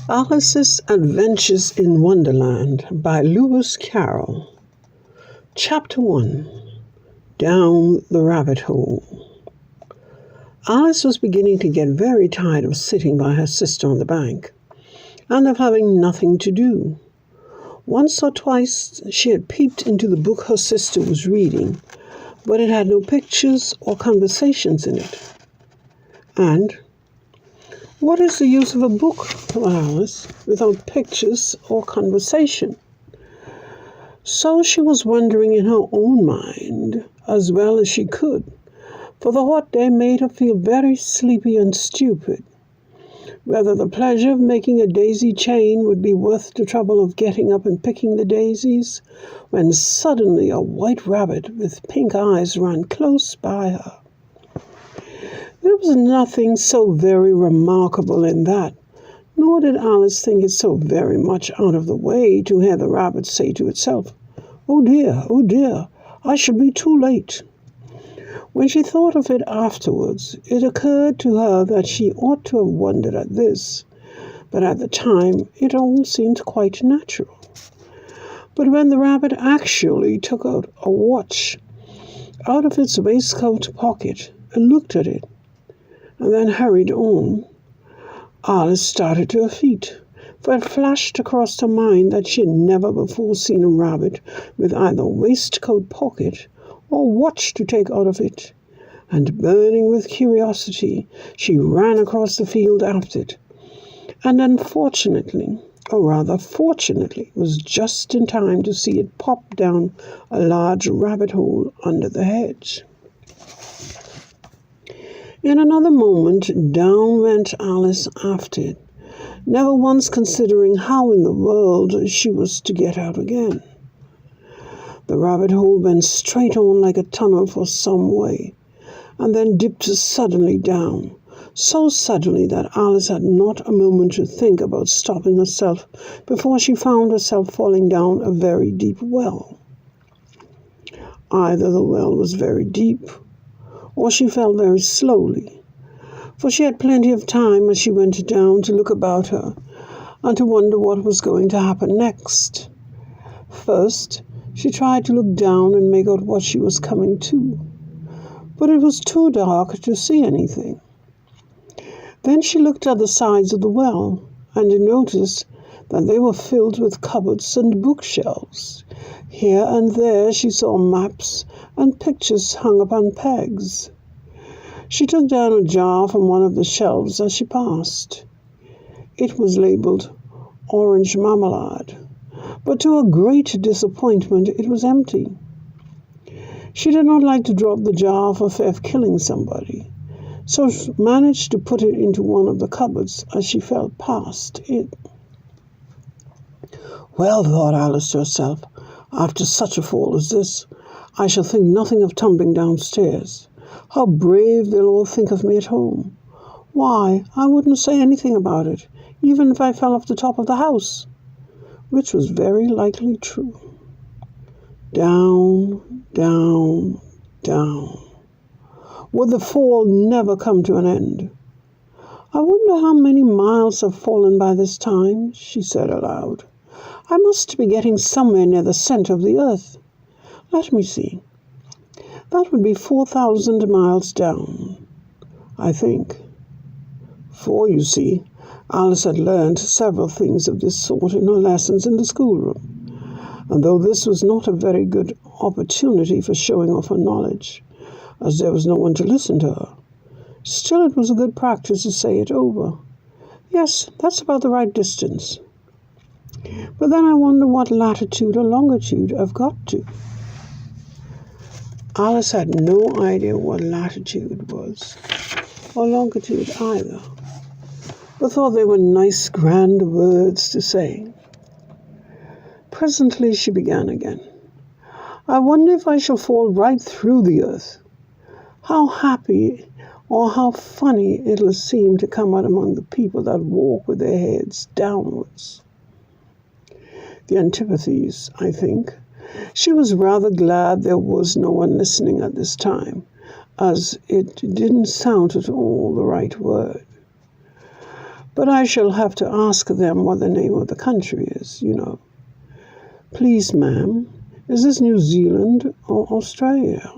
Alice's Adventures in Wonderland by Lewis Carroll. Chapter 1. Down the Rabbit Hole. Alice was beginning to get very tired of sitting by her sister on the bank, and of having nothing to do. Once or twice she had peeped into the book her sister was reading, but it had no pictures or conversations in it. And what is the use of a book, thought Alice, without pictures or conversation? So she was wondering in her own mind, as well as she could, for the hot day made her feel very sleepy and stupid, whether the pleasure of making a daisy chain would be worth the trouble of getting up and picking the daisies, when suddenly a white rabbit with pink eyes ran close by her. There was nothing so very remarkable in that, nor did Alice think it so very much out of the way to hear the rabbit say to itself, oh dear, I shall be too late." When she thought of it afterwards, it occurred to her that she ought to have wondered at this, but at the time it all seemed quite natural. But when the rabbit actually took out a watch out of its waistcoat pocket and looked at it, and then hurried on, Alice started to her feet, for it flashed across her mind that she had never before seen a rabbit with either a waistcoat pocket or watch to take out of it, and burning with curiosity, she ran across the field after it, and unfortunately, or rather fortunately, was just in time to see it pop down a large rabbit hole under the hedge. In another moment, down went Alice after it, never once considering how in the world she was to get out again. The rabbit hole went straight on like a tunnel for some way, and then dipped suddenly down, so suddenly that Alice had not a moment to think about stopping herself before she found herself falling down a very deep well. Either the well was very deep, or she fell very slowly, for she had plenty of time as she went down to look about her and to wonder what was going to happen next. First, she tried to look down and make out what she was coming to, but it was too dark to see anything. Then she looked at the sides of the well and noticed that they were filled with cupboards and bookshelves. Here and there she saw maps and pictures hung upon pegs. She took down a jar from one of the shelves as she passed. It was labeled orange marmalade, but to her great disappointment it was empty. She did not like to drop the jar for fear of killing somebody, so managed to put it into one of the cupboards as she fell past it. Well, thought Alice to herself, after such a fall as this, I shall think nothing of tumbling downstairs. How brave they'll all think of me at home. Why, I wouldn't say anything about it, even if I fell off the top of the house, which was very likely true. Down, down, down. Would the fall never come to an end? I wonder how many miles have fallen by this time, she said aloud. I must be getting somewhere near the center of the earth. Let me see. That would be 4,000 miles down, I think. For, you see, Alice had learned several things of this sort in her lessons in the schoolroom, and though this was not a very good opportunity for showing off her knowledge, as there was no one to listen to her, still it was a good practice to say it over. Yes, that's about the right distance. But then I wonder what latitude or longitude I've got to. Alice had no idea what latitude was, or longitude either, but thought they were nice, grand words to say. Presently she began again. I wonder if I shall fall right through the earth. How happy or how funny it'll seem to come out among the people that walk with their heads downwards. The antipathies, I think. She was rather glad there was no one listening at this time, as it didn't sound at all the right word. But I shall have to ask them what the name of the country is, you know. Please, ma'am, is this New Zealand or Australia?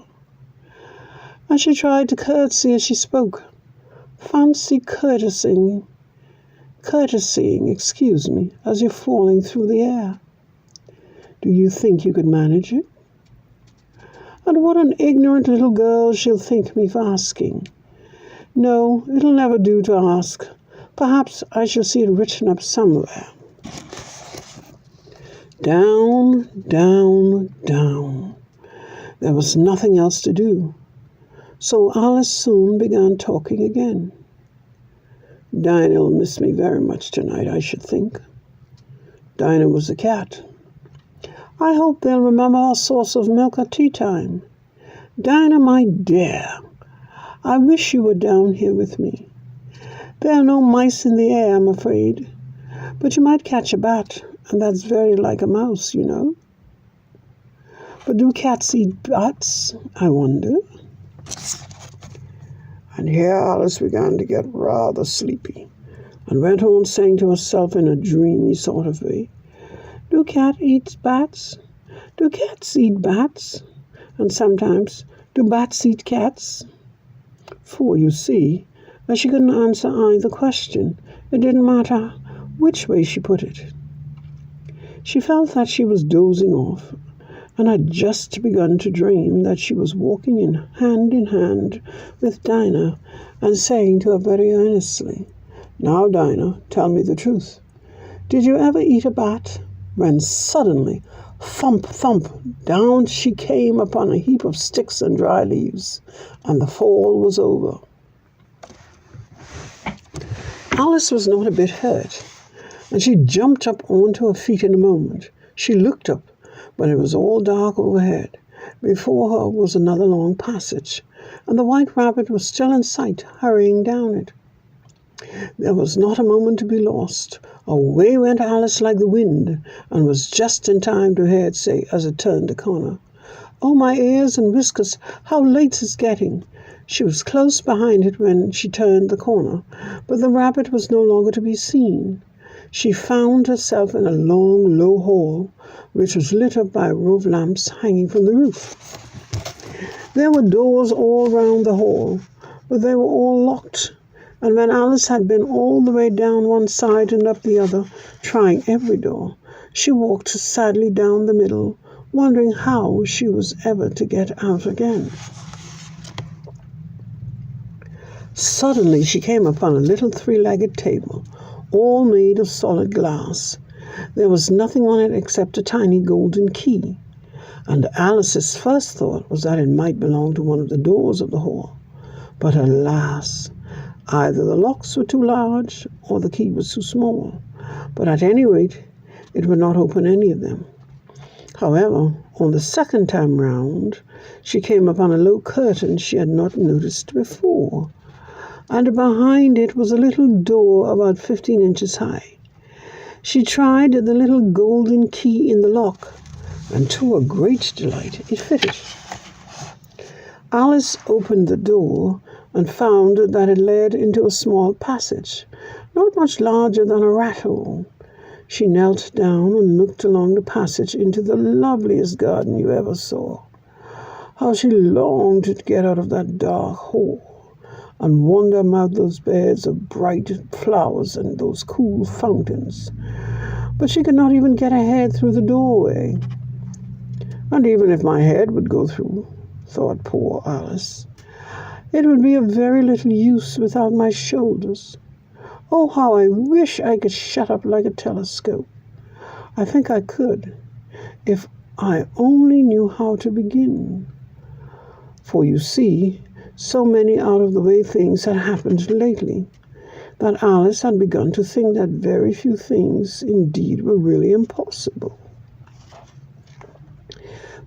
And she tried to curtsy as she spoke. Fancy courtesying, as you're falling through the air. Do you think you could manage it? And what an ignorant little girl she'll think me for asking. No, it'll never do to ask. Perhaps I shall see it written up somewhere. Down, down, down. There was nothing else to do. So Alice soon began talking again. Dinah'll miss me very much tonight, I should think. Dinah was the cat. I hope they'll remember our sauce of milk at tea time. Dinah, my dear, I wish you were down here with me. There are no mice in the air, I'm afraid, but you might catch a bat, and that's very like a mouse, you know. But do cats eat bats, I wonder? And here Alice began to get rather sleepy, and went on saying to herself in a dreamy sort of way, Do cats eat bats? Do cats eat bats? And sometimes, do bats eat cats? For, you see, as she couldn't answer either question, it didn't matter which way she put it. She felt that she was dozing off, and had just begun to dream that she was walking in hand with Dinah, and saying to her very earnestly, Now, Dinah, tell me the truth. Did you ever eat a bat? When suddenly, thump, thump, down she came upon a heap of sticks and dry leaves, and the fall was over. Alice was not a bit hurt, and she jumped up onto her feet in a moment. She looked up, but it was all dark overhead. Before her was another long passage, and the white rabbit was still in sight, hurrying down it. There was not a moment to be lost. Away went Alice like the wind, and was just in time to hear it say as it turned the corner, Oh, my ears and whiskers, how late it's getting. She was close behind it when she turned the corner, but the rabbit was no longer to be seen. She found herself in a long, low hall, which was lit up by a row of lamps hanging from the roof. There were doors all round the hall, but they were all locked, and when Alice had been all the way down one side and up the other, trying every door, she walked sadly down the middle, wondering how she was ever to get out again. Suddenly she came upon a little three-legged table, all made of solid glass. There was nothing on it except a tiny golden key, and Alice's first thought was that it might belong to one of the doors of the hall. But alas, either the locks were too large or the key was too small, but at any rate it would not open any of them. However, on the second time round, she came upon a low curtain she had not noticed before, and behind it was a little door about 15 inches high. She tried the little golden key in the lock, and to her great delight it fitted. Alice opened the door and found that it led into a small passage, not much larger than a rat hole. She knelt down and looked along the passage into the loveliest garden you ever saw. How she longed to get out of that dark hole and wander about those beds of bright flowers and those cool fountains. But she could not even get her head through the doorway. And even if my head would go through, thought poor Alice, it would be of very little use without my shoulders. Oh, how I wish I could shut up like a telescope. I think I could, if I only knew how to begin. For you see, so many out-of-the-way things had happened lately, that Alice had begun to think that very few things indeed were really impossible.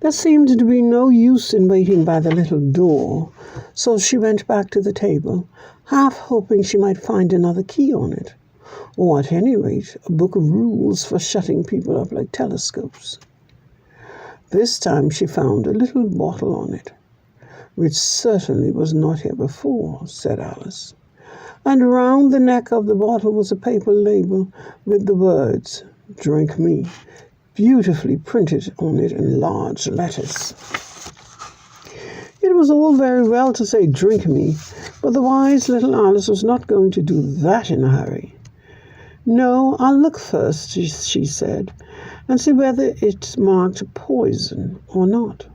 There seemed to be no use in waiting by the little door, so she went back to the table, half hoping she might find another key on it, or at any rate a book of rules for shutting people up like telescopes. This time she found a little bottle on it, which certainly was not here before, said Alice. and round the neck of the bottle was a paper label with the words, "Drink me," beautifully printed on it in large letters. It was all very well to say, "Drink me," but the wise little Alice was not going to do that in a hurry. "No, I'll look first," she said, "and see whether it's marked poison or not."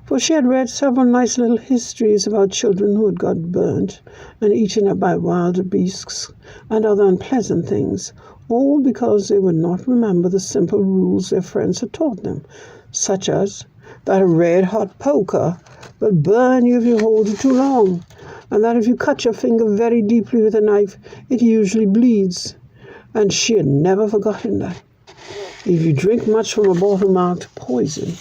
For she had read several nice little histories about children who had got burnt and eaten up by wild beasts and other unpleasant things, all because they would not remember the simple rules their friends had taught them, such as that a red-hot poker will burn you if you hold it too long, and that if you cut your finger very deeply with a knife, it usually bleeds. And she had never forgotten that. If you drink much from a bottle marked poison,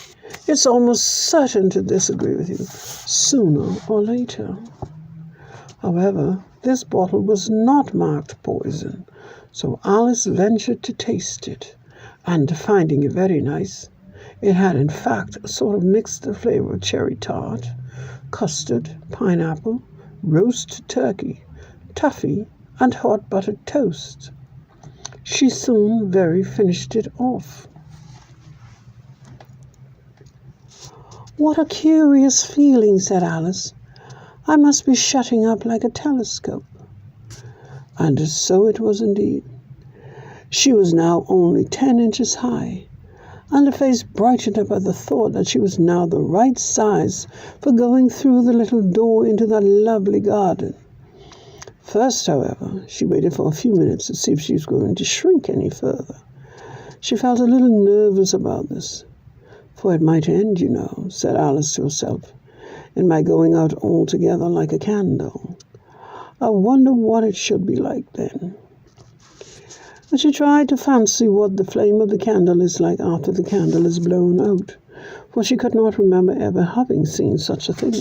it's almost certain to disagree with you, sooner or later. However, this bottle was not marked poison, so Alice ventured to taste it, and finding it very nice, it had in fact a sort of mixed flavor of cherry tart, custard, pineapple, roast turkey, toffee, and hot buttered toast. She soon very finished it off. "What a curious feeling," said Alice. "I must be shutting up like a telescope." And so it was indeed. She was now only 10 inches high, and her face brightened up at the thought that she was now the right size for going through the little door into that lovely garden. First, however, she waited for a few minutes to see if she was going to shrink any further. She felt a little nervous about this, for it might end, said Alice to herself, in my going out altogether like a candle. I wonder what it should be like then. And she tried to fancy what the flame of the candle is like after the candle is blown out, for she could not remember ever having seen such a thing.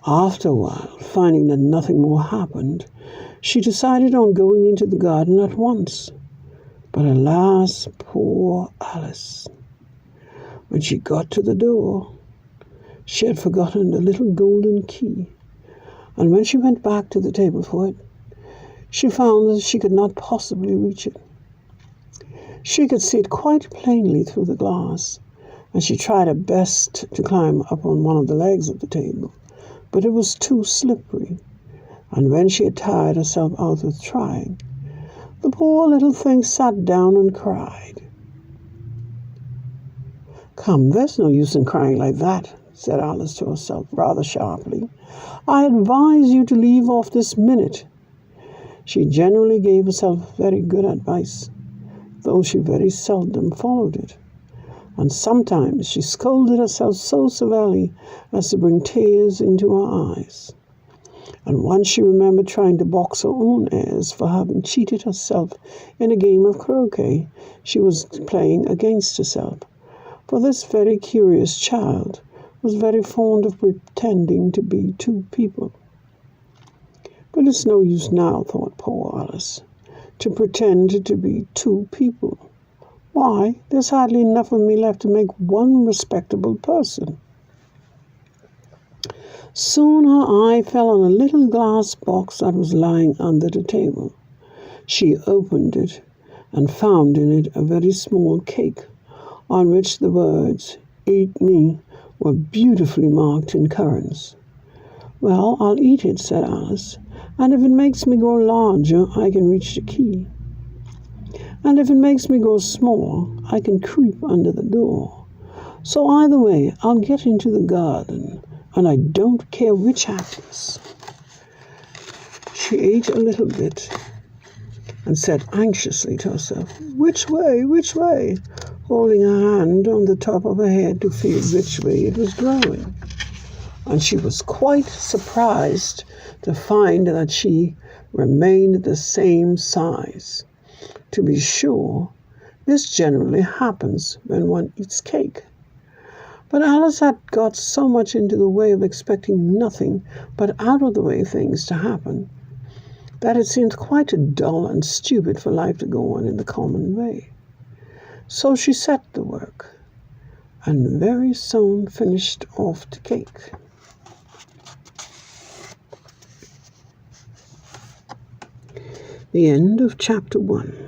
After a while, finding that nothing more happened, she decided on going into the garden at once. But alas, poor Alice! When she got to the door, she had forgotten the little golden key, and when she went back to the table for it, she found that she could not possibly reach it. She could see it quite plainly through the glass, and she tried her best to climb up on one of the legs of the table, but it was too slippery, and when she had tired herself out with trying, the poor little thing sat down and cried. "Come, there's no use in crying like that," said Alice to herself rather sharply. "I advise you to leave off this minute." She generally gave herself very good advice, though she very seldom followed it, and sometimes she scolded herself so severely as to bring tears into her eyes. And once she remembered trying to box her own ears for having cheated herself in a game of croquet she was playing against herself. For this very curious child was very fond of pretending to be two people. But it's no use now, thought poor Alice, to pretend to be two people. Why, there's hardly enough of me left to make one respectable person. Soon her eye fell on a little glass box that was lying under the table. She opened it and found in it a very small cake, on which the words, "Eat me," were beautifully marked in currants. "Well, I'll eat it," said Alice, "and if it makes me grow larger, I can reach the key. And if it makes me grow smaller, I can creep under the door. So either way, I'll get into the garden, and I don't care which happens." She ate a little bit and said anxiously to herself, "Which way, which way?" holding her hand on the top of her head to feel which way it was growing. And she was quite surprised to find that she remained the same size. To be sure, this generally happens when one eats cake. But Alice had got so much into the way of expecting nothing but out-of-the-way things to happen, that it seemed quite dull and stupid for life to go on in the common way. So she set to work, and very soon finished off the cake. The end of chapter 1.